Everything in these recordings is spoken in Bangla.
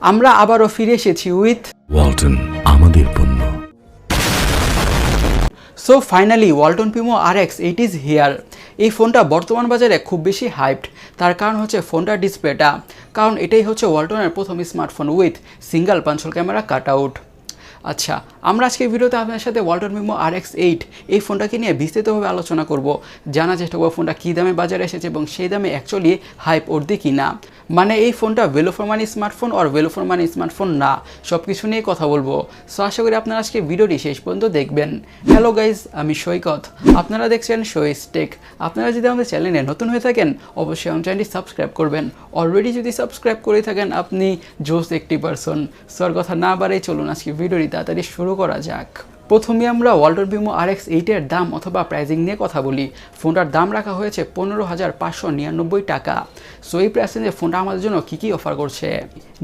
আমরা আবারও ফিরে এসেছি উইথ ওয়ালটন আমাদের পণ্য। So finally Walton Primo RX8 is here. এই ফোনটা বর্তমান বাজারে খুব বেশি হাইপড, তার কারণ হচ্ছে ফোনটার ডিসপ্লেটা, কারণ এটাই হচ্ছে ওয়ালটনের প্রথম smartphone with single পাঞ্চল camera cut out. আচ্ছা, আমরা আজকে ভিডিওতে আপনার সাথে ওয়ালটন প্রিমো RX8 এই ফোনটাকে নিয়ে বিস্তারিতভাবে আলোচনা করব, জানার চেষ্টা করবো ফোনটা কী দামে বাজারে এসেছে এবং সেই দামে অ্যাকচুয়ালি হাইপ উঠবে কি না, মানে এই ফোনটা ভ্যালু ফর মানি স্মার্টফোন আর ভ্যালু ফর মানি স্মার্টফোন না, সব কিছু নিয়ে কথা বলবো। সো আশা করি আপনারা আজকে ভিডিওটি শেষ পর্যন্ত দেখবেন। হ্যালো গাইজ, আমি সৈকত, আপনারা দেখছেন সৈস টেক। আপনারা যদি আমাদের চ্যানেলে নতুন হয়ে থাকেন অবশ্যই আমার চ্যানেলটি সাবস্ক্রাইব করবেন। অলরেডি যদি সাবস্ক্রাইব করে থাকেন আপনি জোস একটি পারসন। সর কথা না বাড়াই চলুন আজকে ভিডিওটি তাড়াতাড়ি শুরু করা যাক। প্রথমে আমরা ওয়ালটন প্রিমো RX8 এর দাম অথবা প্রাইজিং নিয়ে কথা বলি। ফোনটার দাম রাখা হয়েছে 15,599 টাকা। সো এই প্রাইসে ফোনটা আমাদের জন্য কী কী অফার করছে।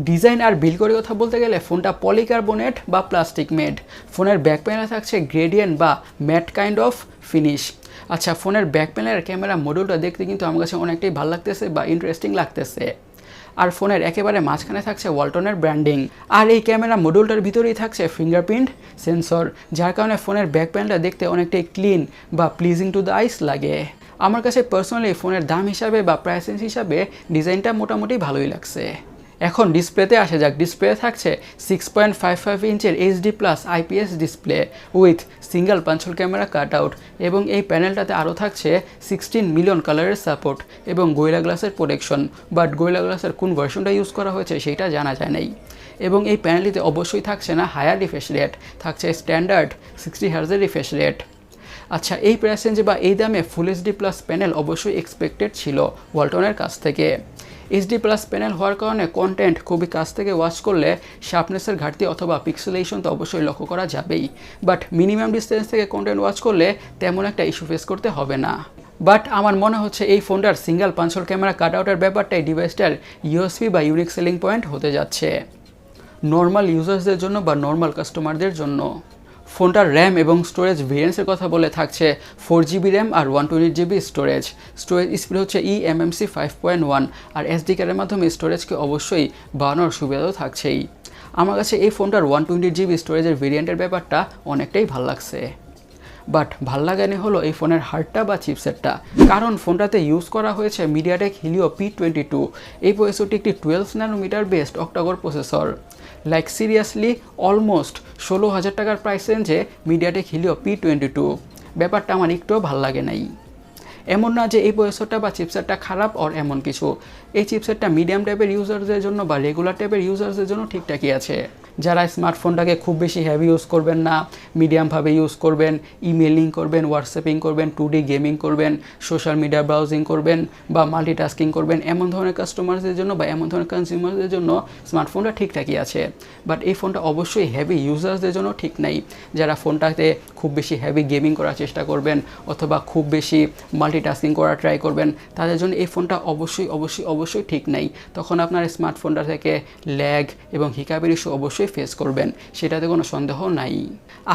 ডিজাইন আর বিল করে কথা বলতে গেলে ফোনটা পলিকার্বনেট বা প্লাস্টিক মেড। ফোনের ব্যাক প্যানেলে থাকছে গ্রেডিয়েন্ট বা ম্যাট কাইন্ড অফ ফিনিশ। আচ্ছা, ফোনের ব্যাক প্যানেলের ক্যামেরা মডিউলটা দেখতে কিন্তু আমার কাছে অনেকটাই ভালো লাগতেছে বা ইন্টারেস্টিং লাগতেছে। আর ফোনের একেবারে মাঝখানে থাকছে ওয়ালটনের ব্র্যান্ডিং, আর এই ক্যামেরা মডিউলটার ভিতরেই থাকছে ফিঙ্গারপ্রিন্ট সেন্সর, যার কারণে ফোনের ব্যাক প্যানেলটা দেখতে অনেকটাই ক্লিন বা প্লিজিং টু দ্য আইস লাগে। আমার কাছে পার্সোনালি ফোনের দাম হিসাবে বা প্রাইস হিসাবে ডিজাইনটা মোটামুটি ভালোই লাগছে। এখন ডিসপ্লেতে আসা যাক। ডিসপ্লে থাকছে 6.55 ইঞ্চের HD+ IPS display with single পাঞ্চল camera cut out, এবং এই প্যানেলটাতে আরও থাকছে 16 মিলিয়ন কালারের সাপোর্ট এবং গোরিলা গ্লাসের প্রোটেকশন, বাট গোরিলা গ্লাসের কোন ভার্সনটা ইউজ করা হয়েছে সেটা জানা যায় নাই। এবং এই প্যানেলটিতে অবশ্যই থাকছে না হায়ার রিফ্রেশ রেট, থাকছে স্ট্যান্ডার্ড 60 হার্জের রিফ্রেশ রেট। আচ্ছা, এই প্রাইস রেঞ্জে বা এই দামে ফুল HD+ প্যানেল অবশ্যই এক্সপেক্টেড ছিল ওয়ালটনের কাছ থেকে। HD+ প্যানেল হওয়ার কারণে কন্টেন্ট খুবই কাছ থেকে ওয়াচ করলে শার্পনেসের ঘাটতি অথবা পিক্সেলেশন তো অবশ্যই লক্ষ্য করা যাবেই, বাট মিনিমাম ডিস্টেন্স থেকে কন্টেন্ট ওয়াচ করলে তেমন একটা ইস্যু ফেস করতে হবে না। বাট আমার মনে হচ্ছে এই ফোনটার সিঙ্গেল পাঞ্চল ক্যামেরা কাট আউটের ব্যাপারটাই ডিভাইসটার USP বা ইউনিক সেলিং পয়েন্ট হতে যাচ্ছে নর্মাল ইউজার্সদের জন্য বা নর্মাল কাস্টমারদের জন্য। ফোনটার র্যাম এবং স্টোরেজ ভেরিয়েন্টসের কথা বলে থাকছে 4GB র্যাম আর 128GB স্টোরেজ। স্টোরেজ স্পিড হচ্ছে eMMC 5.1, আর SD কার্ডের মাধ্যমে স্টোরেজকে অবশ্যই বাড়ানোর সুবিধাও থাকছেই। আমার কাছে এই ফোনটার 128GB স্টোরেজের ভেরিয়েন্টের ব্যাপারটা অনেকটাই ভাল লাগছে, বাট ভাল লাগানি হলো এই ফোনের হার্ডটা বা চিপসেটটা, কারণ ফোনটাতে ইউজ করা হয়েছে মিডিয়াটেক Helio P22। এই প্রসেসরটি একটি 12 nanometre based octacore processor. Like seriously almost 16,000 টাকার প্রাইস রেঞ্জে মিডিয়াটেক Helio P22, ব্যাপারটা আমার একটুও ভাল লাগে নাই। এমন না যে এই প্রসেসরটা বা চিপসেটটা খারাপ আর এমন কিছু, এই চিপসেটটা মিডিয়াম টাইপের ইউজারদের জন্য বা রেগুলার টাইপের ইউজারদের জন্য ঠিকঠাকই আছে। যারা স্মার্টফোনটাকে খুব বেশি হেভি ইউজ করবেন না, মিডিয়ামভাবে ইউজ করবেন, ইমেলিং করবেন, হোয়াটসঅ্যাপিং করবেন, 2D গেমিং করবেন, সোশ্যাল মিডিয়া ব্রাউজিং করবেন বা মাল্টিটাস্কিং করবেন, এমন ধরনের কাস্টমারদের জন্য বা এমন ধরনের কনজিউমারদের জন্য স্মার্টফোনটা ঠিকঠাকই আছে। বাট এই ফোনটা অবশ্যই হেভি ইউজার্সদের জন্য ঠিক নাই। যারা ফোনটাতে খুব বেশি হেভি গেমিং করার চেষ্টা করবেন অথবা খুব বেশি মাল্টিটাস্কিং করার ট্রাই করবেন, তাদের জন্য এই ফোনটা অবশ্যই অবশ্যই অবশ্যই ঠিক নাই। তখন আপনার স্মার্টফোনটা থেকে ল্যাগ এবং হিকাবের ইস্যু অবশ্যই ফেস করবেন, সেটাতে কোনো সন্দেহ নাই।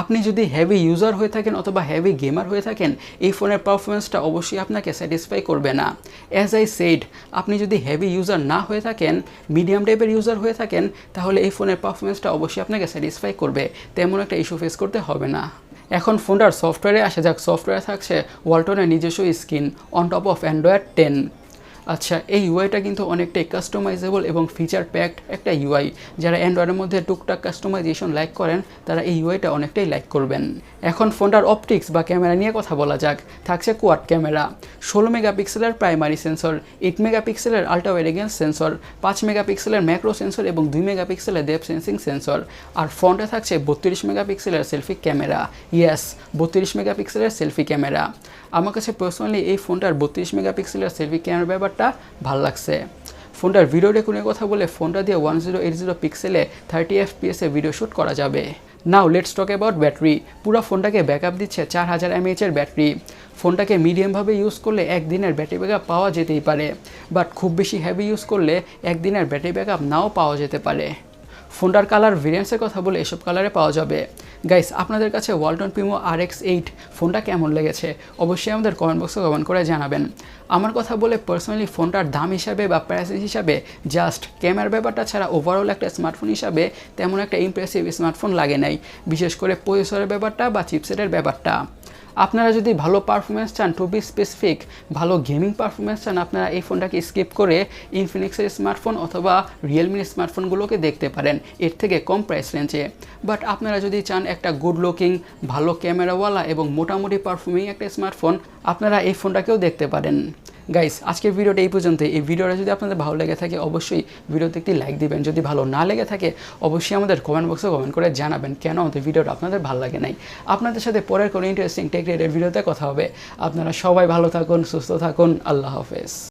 আপনি যদি হেভি ইউজার হয়ে থাকেন অথবা হেভি গেমার হয়ে থাকেন, এই ফোনের পারফরমেন্সটা অবশ্যই আপনাকে স্যাটিসফাই করবে না। অ্যাজ আই সেড, আপনি যদি হেভি ইউজার না হয়ে থাকেন, মিডিয়াম টাইপের ইউজার হয়ে থাকেন, তাহলে এই ফোনের পারফরমেন্সটা অবশ্যই আপনাকে স্যাটিসফাই করবে, তেমন একটা ইস্যু ফেস করতে হবে না। এখন ফোনটার সফটওয়্যারে আসা যাক। সফটওয়্যারে থাকছে ওয়ালটনের নিজস্ব screen on top of Android 10। আচ্ছা, এই ইউআইটা কিন্তু অনেকটাই কাস্টমাইজেবল এবং ফিচার প্যাকড একটা ইউআই। যারা অ্যান্ড্রয়েডের মধ্যে টুকটাক কাস্টমাইজেশন লাইক করেন তারা এই ইউআইটা অনেকটাই লাইক করবেন। এখন ফোনটার অপটিক্স বা ক্যামেরা নিয়ে কথা বলা যাক। থাকছে কোয়াড ক্যামেরা, 16 মেগাপিক্সেলের প্রাইমারি সেন্সর, 8 মেগাপিক্সেলের আল্ট্রা ওয়াইড অ্যাঙ্গেল সেন্সর, 5 মেগাপিক্সেলের ম্যাক্রো সেন্সর এবং 2 মেগাপিক্সেলের ডেপথ সেন্সিং সেন্সর। আর ফ্রন্টে থাকছে 32 মেগাপিক্সেলের সেলফি ক্যামেরা। ইয়েস, 32 মেগাপিক্সেলের সেলফি ক্যামেরা। আমার কাছে পার্সোনালি এই ফোনটার 32 মেগাপিক্সেলের সেলফি ক্যামেরার ব্যাপারটা ভাল লাগছে। ফোনটার ভিডিও রেকর্ডিংয়ের কথা বলে ফোনটা দিয়ে 1080 পিক্সেলে 30 FPS ভিডিও শ্যুট করা যাবে। Now let's talk about battery. পুরো ফোনটাকে ব্যাকআপ দিচ্ছে 4000 mAh এর ব্যাটারি। ফোনটাকে মিডিয়ামভাবে ইউজ করলে একদিনের ব্যাটারি ব্যাকআপ পাওয়া যেতেই পারে, বাট খুব বেশি হেভি ইউজ করলে একদিনের ব্যাটারি ব্যাকআপ নাও পাওয়া যেতে পারে। ফোনটার কালার ভেরিয়েন্টসের কথা বলে এসব কালারে পাওয়া যাবে। গাইস, আপনাদের কাছে ওয়ালটন প্রিমো RX8 ফোনটা কেমন লেগেছে অবশ্যই আমাদের কমেন্ট বক্সে কমেন্ট করে জানাবেন। আমার কথা বলে পার্সোনালি ফোনটার দাম হিসাবে বা প্রাইস হিসাবে জাস্ট ক্যামেরার ব্যাপারটা ছাড়া ওভারঅল একটা স্মার্টফোন হিসাবে তেমন একটা ইমপ্রেসিভ স্মার্টফোন লাগে নাই, বিশেষ করে প্রসেসরের ব্যাপারটা বা চিপসেটের ব্যাপারটা। আপনারা যদি ভালো পারফরমেন্স চান, টু বি স্পেসিফিক ভালো গেমিং পারফরমেন্স চান, আপনারা এই ফোনটাকে স্কিপ করে ইনফিনিক্সের স্মার্টফোন অথবা রিয়েলমির স্মার্টফোনগুলোকে দেখতে পারেন এর থেকে কম প্রাইস রেঞ্জে। বাট আপনারা যদি চান একটা গুড লুকিং, ভালো ক্যামেরাওয়ালা এবং মোটামুটি পারফর্মিং একটা স্মার্টফোন, আপনারা এই ফোনটাকেও দেখতে পারেন। গাইস, আজকের ভিডিওটা এই পর্যন্ত। এই ভিডিওটা যদি আপনাদের ভালো লেগে থাকে অবশ্যই ভিডিওতে একটি লাইক দিবেন। যদি ভালো না লেগে থাকে অবশ্যই আমাদের কমেন্ট বক্সে কমেন্ট করে জানাবেন কেন আমাদের ভিডিওটা আপনাদের ভালো লাগে নাই। আপনাদের সাথে পরের কোনো ইন্টারেস্টিং টেক রিলেটেড ভিডিওতে কথা হবে। আপনারা সবাই ভালো থাকুন, সুস্থ থাকুন। আল্লাহ হাফেজ।